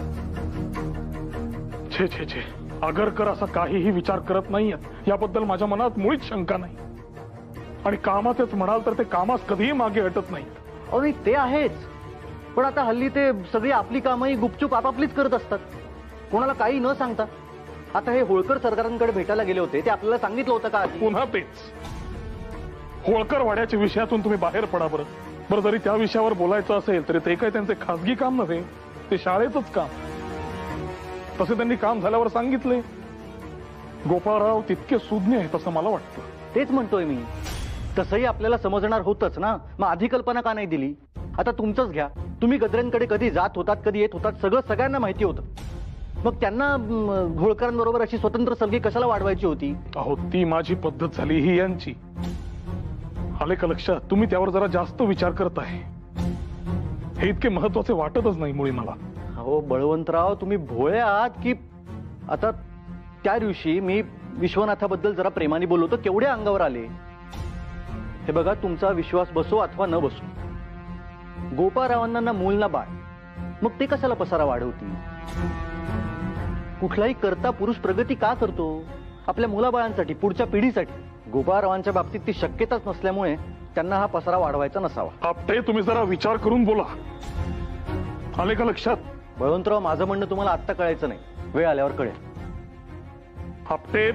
[SPEAKER 1] छे छे छे, आगरकर असा काहीही विचार करत नाहीयेत याबद्दल माझ्या मनात मुळीच शंका नाही. आणि कामाचेच म्हणाल तर ते कामास कधीही मागे हटत नाही.
[SPEAKER 5] अहो नाही, ते आहेच. पण आता हल्ली ते सगळी आपली कामही गुपचूप आपापलीच करत असतात, कोणाला काही न सांगता. आता हे होळकर सरकारांकडे भेटायला गेले होते, ते आपल्याला सांगितलं होतं का?
[SPEAKER 1] पुन्हा तेच. होळकर वाड्याच्या विषयातून तुम्ही बाहेर पडा बरं. बरं, जरी त्या विषयावर बोलायचं असेल तरी ते काही त्यांचे खासगी काम नव्हे, ते शाळेचंच काम. तसे त्यांनी काम झाल्यावर सांगितले. गोपाळराव तितके सुज्ञ आहेत असं मला वाटतं.
[SPEAKER 5] तेच म्हणतोय मी. तसंही आपल्याला समजणार होतच ना, मग आधी कल्पना का नाही दिली? आता तुमचंच घ्या, तुम्ही गद्रेंकडे कधी जात होतात, कधी येत होतात, सगळं सगळ्यांना माहिती होतं. मग त्यांना होळकरांबरोबर अशी स्वतंत्र सलगी कशाला वाढवायची होती?
[SPEAKER 1] अहो, ती माझी पद्धत झाली, ही यांची. आले का लक्षात? तुम्ही त्यावर जरा जास्त विचार करताय. हे इतके महत्वाचे वाटतच नाही मुळी मला.
[SPEAKER 5] हो बळवंतराव, तुम्ही भोळे आहात की? आता त्या दिवशी मी विश्वनाथाबद्दल जरा प्रेमाने बोललो तर केवढे अंगावर आले. हे बघा, तुमचा विश्वास बसो अथवा न बसो, गोपाळरावांना ना मूल ना बाळ, मग ते कशाला पसारा वाढवतील? कुठलाही करता पुरुष प्रगती का करतो? आपल्या मुलाबाळांसाठी, पुढच्या पिढीसाठी. गोपाळरावांच्या बाबतीत ती शक्यताच नसल्यामुळे त्यांना हा पसारा वाढवायचा नसावा.
[SPEAKER 1] आपटे, तुम्ही जरा विचार करून बोला. आले का लक्षात?
[SPEAKER 5] बळवंतराव, माझं म्हणणं तुम्हाला आत्ता कळायचं नाही, वेळ आल्यावर कळेल.
[SPEAKER 1] आपटे,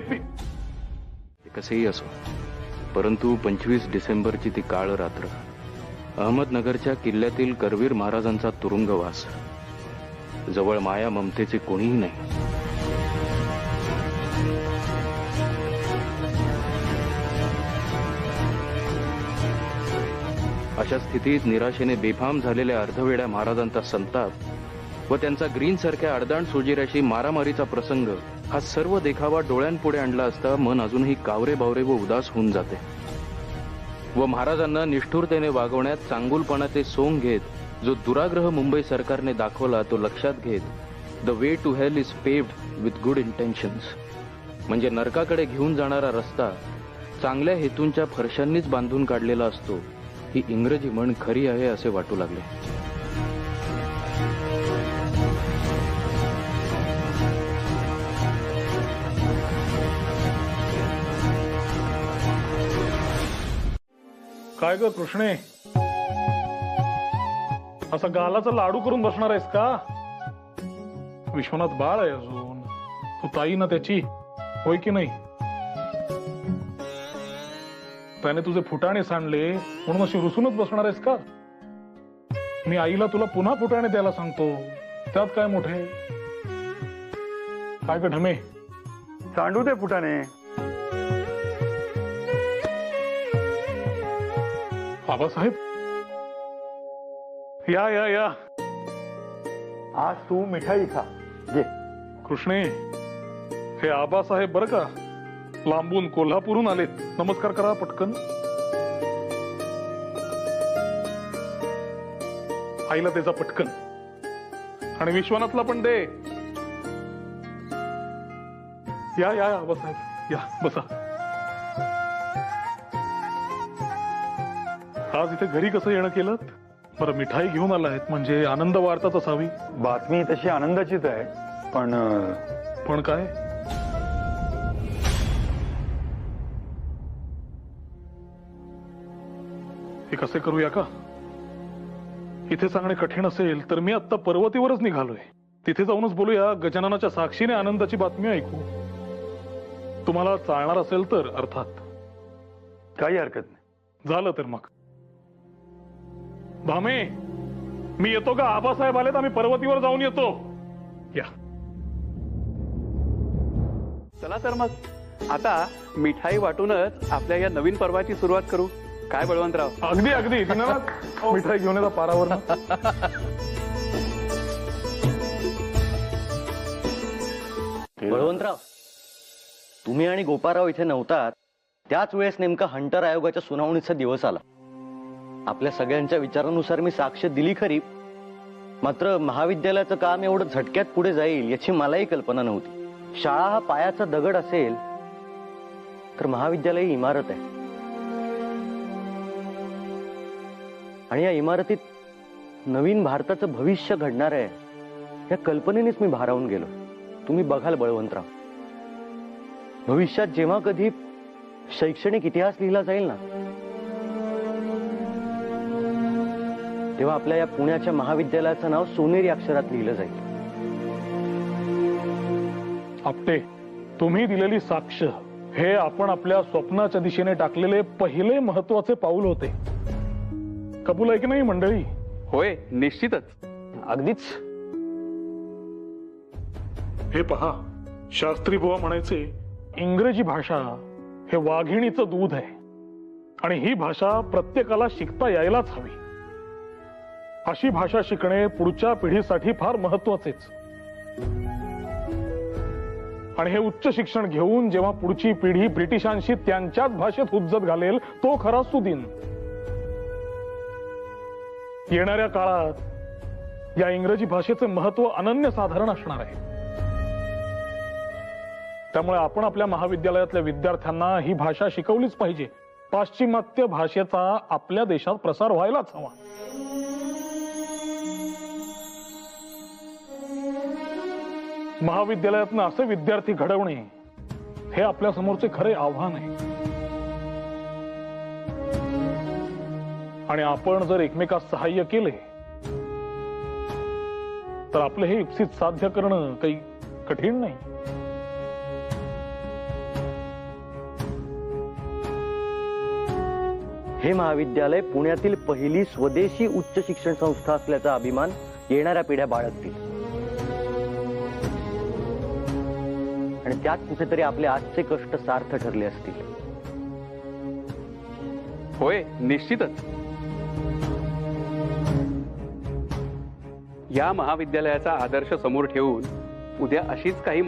[SPEAKER 5] कसेही असो, परंतु 25 डिसेंबरची ती काळ रात्र, अहमदनगरच्या किल्ल्यातील करवीर महाराजांचा तुरुंगवास, जवळ माया ममतेचे कोणीही नाही. अशा स्थितीत निराशेने बेफाम झालेल्या अर्धवेड्या महाराजांचा संताप व त्यांचा ग्रीन सारख्या अडदाण सोजिऱ्याशी मारामारीचा प्रसंग, हा सर्व देखावा डोळ्यांपुढे आणला असता मन अजूनही कावरे बावरे व उदास होऊन जाते. व महाराजांना निष्ठुरतेने वागवण्यात चांगुलपणाचे सोंग घेत जो दुराग्रह मुंबई सरकारने दाखवला तो लक्षात घेत, the way to hell is paved with good intentions, म्हणजे नरकाकडे घेऊन जाणारा रस्ता चांगल्या हेतूंच्या फरशांनीच बांधून काढलेला असतो, ही इंग्रजी म्हण खरी आहे असे वाटू लागले.
[SPEAKER 1] काय ग कृष्णे, असा गालाचा लाडू करून बसणार आहेस का? विश्वनाथ बाळ आहे अजून, तू ताई ना त्याची, होय की नाही? त्याने तुझे फुटाणे सांडले म्हणून अशी रुसूनच बसणार आहेस का? मी आईला तुला पुन्हा फुटाणे द्यायला सांगतो, त्यात काय मोठे? काय ग ढमे,
[SPEAKER 10] सांडू दे फुटाने.
[SPEAKER 1] बाबासाहेब, या या या.
[SPEAKER 10] आज तू मिठाई खा, घे.
[SPEAKER 1] कृष्णे, हे आबासाहेब बरं का, लांबून कोल्हापूरहून आलेत. नमस्कार करा पटकन. आईला त्याचा पटकन, आणि विश्वनाथला पण दे. या या आबासाहेब, या बसा. आज इथे घरी कसं येणं केलं? बरं, मिठाई घेऊन आलायत म्हणजे आनंद वार्ताच असावी.
[SPEAKER 10] बातमी तशी आनंदाचीच आहे, पण
[SPEAKER 1] काय? हे कसे करूया का? इथे सांगणे कठीण असेल तर मी आता पर्वतीवरच निघालोय. तिथे जाऊनच बोलूया. गजाननाच्या साक्षीने आनंदाची बातमी ऐकू. तुम्हाला चालणार असेल तर अर्थात.
[SPEAKER 10] काही हरकत नाही.
[SPEAKER 1] झालं तर मग. भामे, मी येतो का? आबासाहेब आलेत, आम्ही पर्वतीवर जाऊन येतो. या.
[SPEAKER 6] चला तर मग, आता मिठाई वाटूनच आपल्या या नवीन पर्वाची सुरुवात करू. काय बळवंतराव?
[SPEAKER 1] अगदी अगदी. मिठाई घेऊन येता पारावर.
[SPEAKER 5] बळवंतराव, तुम्ही आणि गोपाळराव इथे नव्हतात त्याच वेळेस नेमका हंटर आयोगाच्या सुनावणीचा दिवस आला. आपल्या सगळ्यांच्या विचारानुसार मी साक्ष दिली खरी, मात्र महाविद्यालयाचं काम एवढं झटक्यात पुढे जाईल याची मलाही कल्पना नव्हती. शाळा हा पायाचा दगड असेल तर महाविद्यालय ही इमारत आहे, आणि या इमारतीत नवीन भारताचं भविष्य घडणार आहे या कल्पनेनेच मी भारावून गेलो. तुम्ही बघाल बळवंतराव, भविष्यात जेव्हा कधी शैक्षणिक इतिहास लिहिला जाईल ना, तेव्हा आपल्या या पुण्याच्या महाविद्यालयाचं नाव सोनेरी अक्षरात लिहिलं जाईल.
[SPEAKER 1] आपटे, तुम्ही दिलेली साक्ष हे आपण आपल्या स्वप्नाच्या दिशेने टाकलेले पहिले महत्वाचे पाऊल होते. कबूल आहे की नाही मंडळी?
[SPEAKER 6] होय, निश्चितच.
[SPEAKER 5] अगदीच.
[SPEAKER 1] हे पहा, शास्त्री बुवा म्हणायचे, इंग्रजी भाषा हे वाघिणीचं दूध आहे, आणि ही भाषा प्रत्येकाला शिकता यायलाच हवी. अशी भाषा शिकणे पुढच्या पिढीसाठी फार महत्वाचेच. आणि हे उच्च शिक्षण घेऊन जेव्हा पुढची पिढी ब्रिटिशांशी त्यांच्याच भाषेत हुज्जत घालेल तो खरा सुदिन. येणाऱ्या काळात या इंग्रजी भाषेचे महत्व अनन्यसाधारण असणार आहे. त्यामुळे आपण आपल्या महाविद्यालयातल्या विद्यार्थ्यांना ही भाषा शिकवलीच पाहिजे. पाश्चिमात्य भाषेचा आपल्या देशात प्रसार व्हायलाच हवा. महाविद्यालयातनं असे विद्यार्थी घडवणे हे आपल्या समोरचे खरे आव्हान आहे. आणि आपण जर एकमेकास सहाय्य केले तर आपले हे इप्सित साध्य करणं काही कठीण नाही.
[SPEAKER 11] हे महाविद्यालय पुण्यातील पहिली स्वदेशी उच्च शिक्षण संस्था असल्याचा अभिमान येणाऱ्या पिढ्या बाळगतील. आणि त्यात कुठेतरी आपले आजचे कष्ट सार्थ ठरले असतील.
[SPEAKER 3] होय, निश्चितच. या महाविद्यालयाचा आदर्श समोर ठेवून उद्या अशीच काही